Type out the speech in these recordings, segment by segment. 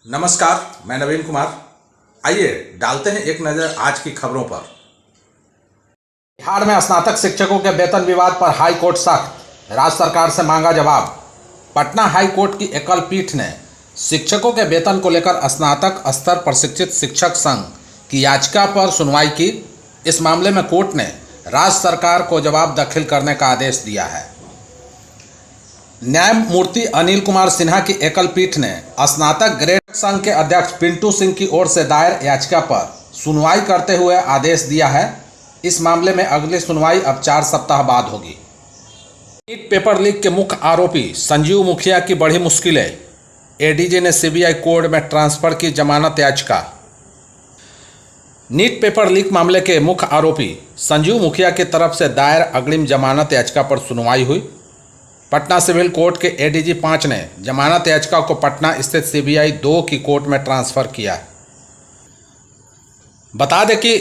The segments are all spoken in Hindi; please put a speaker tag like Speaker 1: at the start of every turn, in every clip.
Speaker 1: नमस्कार, मैं नवीन कुमार। आइए डालते हैं एक नज़र आज की खबरों पर।
Speaker 2: बिहार में स्नातक शिक्षकों के वेतन विवाद पर हाई कोर्ट सख्त, राज्य सरकार से मांगा जवाब। पटना हाई कोर्ट की एकल पीठ ने शिक्षकों के वेतन को लेकर स्नातक स्तर प्रशिक्षित शिक्षक संघ की याचिका पर सुनवाई की। इस मामले में कोर्ट ने राज्य सरकार को जवाब दाखिल करने का आदेश दिया है। न्यायमूर्ति अनिल कुमार सिन्हा की एकल पीठ ने स्नातक ग्रेड संघ के अध्यक्ष पिंटू सिंह की ओर से दायर याचिका पर सुनवाई करते हुए आदेश दिया है। इस मामले में अगली सुनवाई अब 4 सप्ताह बाद होगी। नीट पेपर लीक के मुख्य आरोपी संजीव मुखिया की बढ़ी मुश्किलें, एडीजे ने सीबीआई कोर्ट में ट्रांसफर की जमानत याचिका। नीट पेपर लीक मामले के मुख्य आरोपी संजीव मुखिया की तरफ से दायर अग्रिम जमानत याचिका पर सुनवाई हुई। पटना सिविल कोर्ट के एडीजी 5 ने जमानत याचिका को पटना स्थित सीबीआई 2 की कोर्ट में ट्रांसफर किया। बता दें कि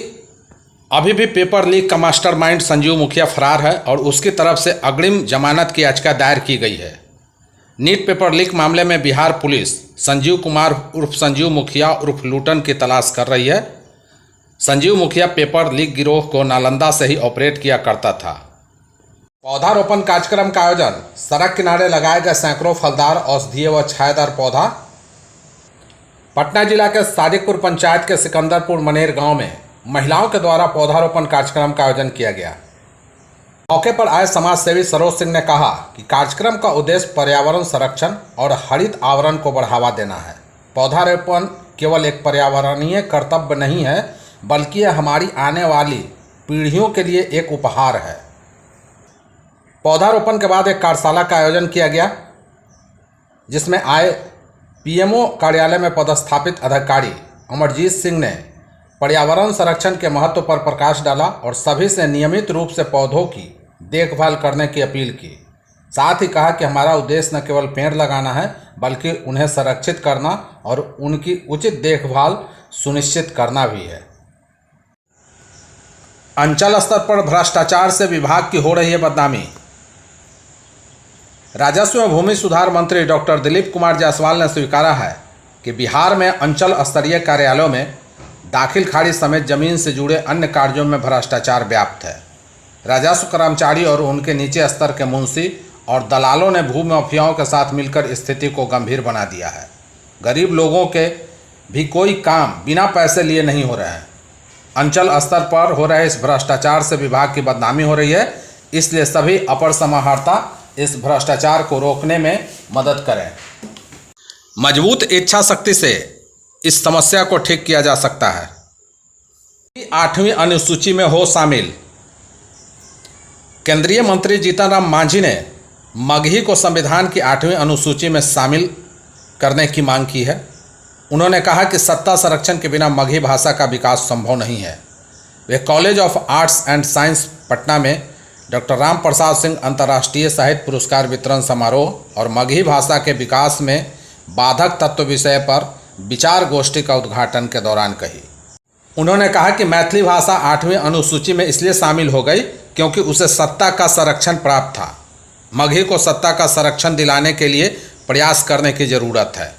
Speaker 2: अभी भी पेपर लीक का मास्टरमाइंड संजीव मुखिया फरार है और उसकी तरफ से अग्रिम जमानत की याचिका दायर की गई है। नीट पेपर लीक मामले में बिहार पुलिस संजीव कुमार उर्फ संजीव मुखिया उर्फ लूटन की तलाश कर रही है। संजीव मुखिया पेपर लीक गिरोह को नालंदा से ही ऑपरेट किया करता था। पौधारोपण कार्यक्रम का आयोजन, सड़क किनारे लगाए गए सैकड़ों फलदार, औषधीय व छायादार पौधा। पटना जिला के सादिकपुर पंचायत के सिकंदरपुर मनेर गांव में महिलाओं के द्वारा पौधारोपण कार्यक्रम का आयोजन किया गया। मौके पर आए समाज सेवी सरोज सिंह ने कहा कि कार्यक्रम का उद्देश्य पर्यावरण संरक्षण और हरित आवरण को बढ़ावा देना है। पौधारोपण केवल एक पर्यावरणीय कर्तव्य नहीं है, बल्कि यह हमारी आने वाली पीढ़ियों के लिए एक उपहार है। पौधारोपण के बाद एक कार्यशाला का आयोजन किया गया, जिसमें आए पीएमओ कार्यालय में पदस्थापित अधिकारी अमरजीत सिंह ने पर्यावरण संरक्षण के महत्व पर प्रकाश डाला और सभी से नियमित रूप से पौधों की देखभाल करने की अपील की। साथ ही कहा कि हमारा उद्देश्य न केवल पेड़ लगाना है, बल्कि उन्हें संरक्षित करना और उनकी उचित देखभाल सुनिश्चित करना भी है। अंचल स्तर पर भ्रष्टाचार से विभाग की हो रही है बदनामी। राजस्व एवं भूमि सुधार मंत्री डॉक्टर दिलीप कुमार जायसवाल ने स्वीकारा है कि बिहार में अंचल स्तरीय कार्यालयों में दाखिल खारिज समेत जमीन से जुड़े अन्य कार्यों में भ्रष्टाचार व्याप्त है। राजस्व कर्मचारी और उनके नीचे स्तर के मुंशी और दलालों ने भू माफियाओं के साथ मिलकर स्थिति को गंभीर बना दिया है। गरीब लोगों के भी कोई काम बिना पैसे लिए नहीं हो रहे हैं। अंचल स्तर पर हो रहे इस भ्रष्टाचार से विभाग की बदनामी हो रही है, इसलिए सभी अपर समाहर्ता इस भ्रष्टाचार को रोकने में मदद करें। मजबूत इच्छा शक्ति से इस समस्या को ठीक किया जा सकता है। 8वीं अनुसूची में हो शामिल। केंद्रीय मंत्री जीतन राम मांझी ने मगही को संविधान की 8वीं अनुसूची में शामिल करने की मांग की है। उन्होंने कहा कि सत्ता संरक्षण के बिना मगही भाषा का विकास संभव नहीं है। वे college of arts and science Patna में डॉक्टर राम प्रसाद सिंह अंतर्राष्ट्रीय साहित्य पुरस्कार वितरण समारोह और मगही भाषा के विकास में बाधक तत्व विषय पर विचार गोष्ठी का उद्घाटन के दौरान कही। उन्होंने कहा कि मैथिली भाषा 8वीं अनुसूची में इसलिए शामिल हो गई क्योंकि उसे सत्ता का संरक्षण प्राप्त था। मगही को सत्ता का संरक्षण दिलाने के लिए प्रयास करने की जरूरत है।